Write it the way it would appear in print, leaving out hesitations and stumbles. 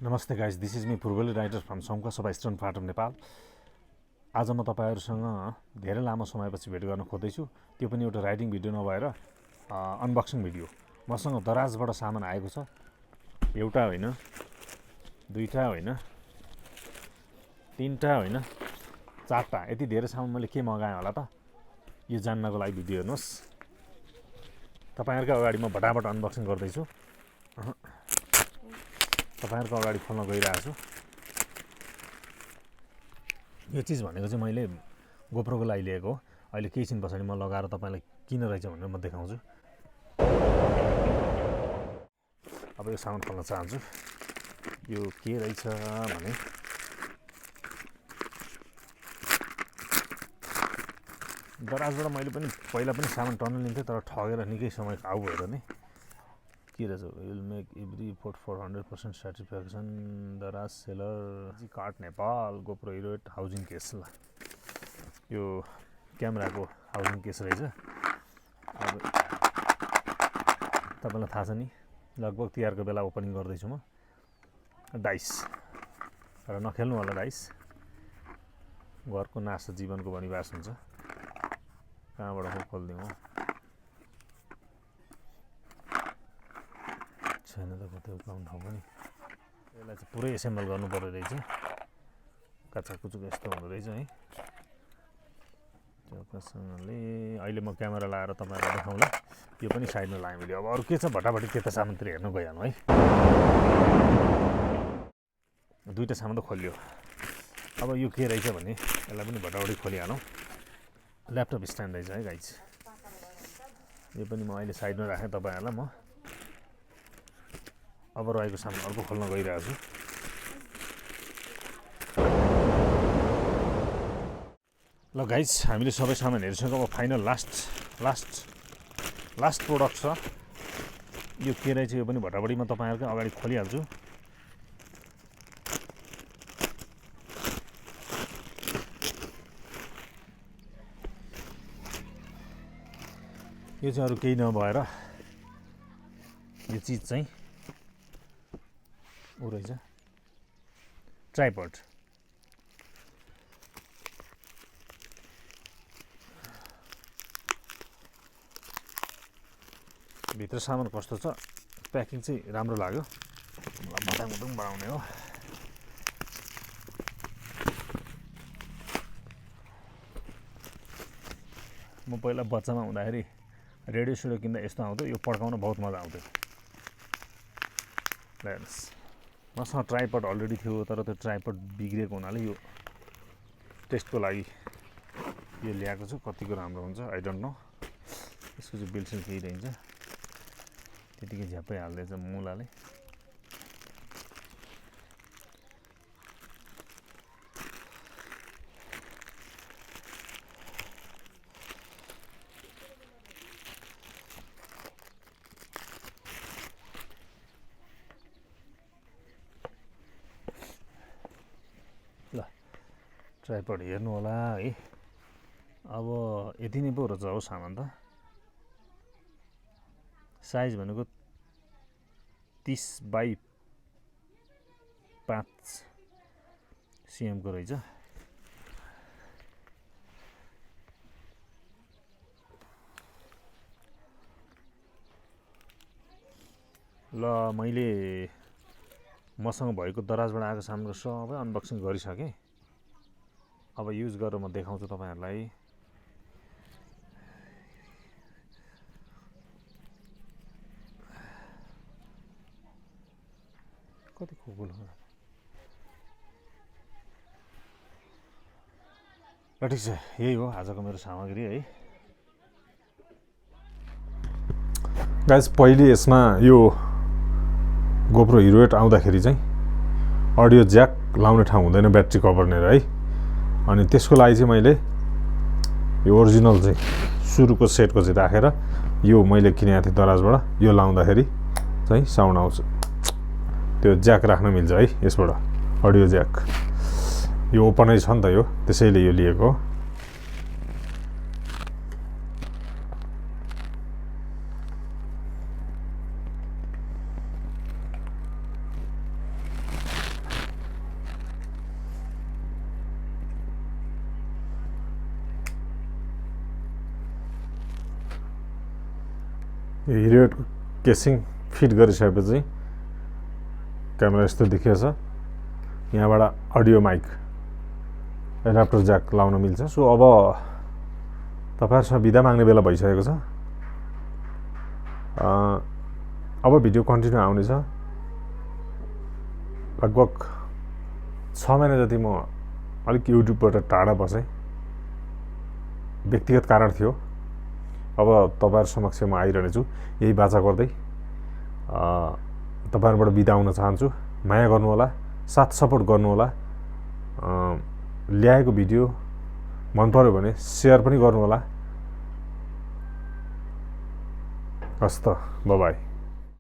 नमस्ते guys, this is me Purbeli rider from समका सभा इस्टर्न पार्ट अफ नेपाल। आज म तपाईहरुसँग धेरै लामो समयपछि भेट गर्न खोज्दैछु। त्यो पनि एउटा राइडिङ भिडियो नभएर अनबक्सिङ भिडियो। मसँग दराजबाट सामान आएको छ। एउटा होइन, दुईटा होइन, तीनटा होइन, चारटा। यति धेरै सामान मैले के मगाएँ होला त, यो जान्नको लागि भिडियो हेर्नुस्। तपाईहरुको अगाडि म भटाभट अनबक्सिङ गर्दैछु। तपाईहरुको अगाडि खोल्न गइरहेको छु। यो चीज भनेको चाहिँ मैले गोप्रोको लागि लिएको हो। अहिले केही छिन पछाडि म लगाएर तपाईलाई किन रहेछ भनेर म देखाउँछु। अब यो सामान खोल्न चाहन्छु। यो के रहेछ भने दराजबाट मैले पनि पहिला पनि सामान टर्न लिन्थेँ, तर ठगेर निकै समय खाउ भएर नि के रहेछ। Will make every effort for 100% satisfaction. Daraz seller cart Nepal. GoPro Hero 8 housing case. ल यो क्यामेराको हाउजिङ केस रहेछ। अब तपाईलाई थाहा छ नि, लगभग तिहारको बेला ओपनिङ गर्दैछु म। डाइस र नखेल्नु होला डाइस। घरको नाश जीवनको बनिवास हुन्छ। कहाँबाट खोल्दिउँ हो, छैन त कतै उकाउनु ठाउँ पनि। यसलाई चाहिँ पुरै एसेम्बल गर्नु पर्यो रहेछ। काचाकुचुक यस्तो हुँदो रहेछ है। चौकासँगले अहिले म क्यामेरा लाएर तपाईहरुलाई देखाउँला। यो पनि साइडमा लाएँ मैले। अब अरु के छ भटाभटी त्यता सामानतिर हेर्न गइहालौँ है। दुईटा सामान त खोलियो। अब यो के रहेछ भने यसलाई पनि भटाभटी खोलिहालौँ। ल्यापटप स्ट्यान्ड रहेछ है गाइज। यो पनि म अहिले साइडमा राखेँ तपाईहरुलाई म। अब रहेको सामान अर्को खोल्न गइरहेको छु। ल गाइज, हामीले सबै सामान हेरिसक्यौँ। अब फाइनल लास्ट प्रोडक्ट छ। यो के रहेछ यो पनि भटाभटी म तपाईहरुको अगाडि खोलिहाल्छु। यो चाहिँ अरु केही नभएर यो चीज चाहिँ उ रहेछ, ट्राइपड। भित्र सामान कस्तो छ, प्याकिङ चाहिँ राम्रो लाग्यो। मलाई मटाङमटुङ बनाउने हो। म पहिला बच्चामा हुँदाखेरि रेडियो सेडियो किन्दा यस्तो आउँथ्यो। यो पड्काउन बहुत मजा आउँथ्यो। हेर्नुस्, मसँग ट्राइपड अलरेडी थियो, तर त्यो ट्राइपड बिग्रेको हुनाले यो टेस्टको लागि यो ल्याएको छु। कतिको राम्रो हुन्छ आई डोन्ट नो। यसको चाहिँ बिल्सिल केही रहन्छ, त्यतिकै झ्याप्पै हाल्दैछ मुलाले। ल ट्राइपड हेर्नु होला है। अब यति नै पो रहेछ हो सामान त। साइज भनेको 30 बाइ 5 cm को रहेछ। ल मैले मसँग भएको दराजबाट आएको सामानको सबै अनबक्सिङ गरिसकेँ। अब युज गरेर म देखाउँछु तपाईहरुलाई। कति खुकुल हो। ल ठिक छ, यही हो आजको मेरो सामग्री है गाइज। पहिले यसमा यो गोप्रो हिरो 8 आउँदाखेरि चाहिँ अडियो ज्याक लाउने ठाउँ हुँदैन, ब्याट्री कभर्नेर है। अनि त्यसको लागि चाहिँ मैले यो ओरिजिनल चाहिँ सुरुको सेटको चाहिँ राखेर यो मैले किनेको थिएँ दराजबाट। यो लाउँदाखेरि चाहिँ साउन्ड आउँछ। त्यो ज्याक राख्न मिल्छ है यसबाट, अडियो ज्याक। यो ओपनै छ नि त यो, त्यसैले यो लिएको हो। यो हिरोको केसिङ फिट गरिसकेपछि क्यामेरा यस्तो देखिएछ। यहाँबाट अडियो माइक एडाप्टर ज्याक लाउन मिल्छ। सो अब तपाईहरुसँग बिदा माग्ने बेला भइसकेको छ। अब भिडियो कन्टिन्यू आउनेछ। लगभग 6 महिना जति म अलिक युट्युबबाट टाढा बसेँ, व्यक्तिगत कारण थियो। अब तपाईहरु समक्ष म आइरहेछु यही बाचा गर्दै। तपाईहरुबाट बिदा हुन चाहन्छु। माया गर्नुहोला, साथ सपोर्ट गर्नुहोला। ल्याएको भिडियो मन पर्यो भने शेयर पनि गर्नुहोला। हस्त, बाइ बाइ।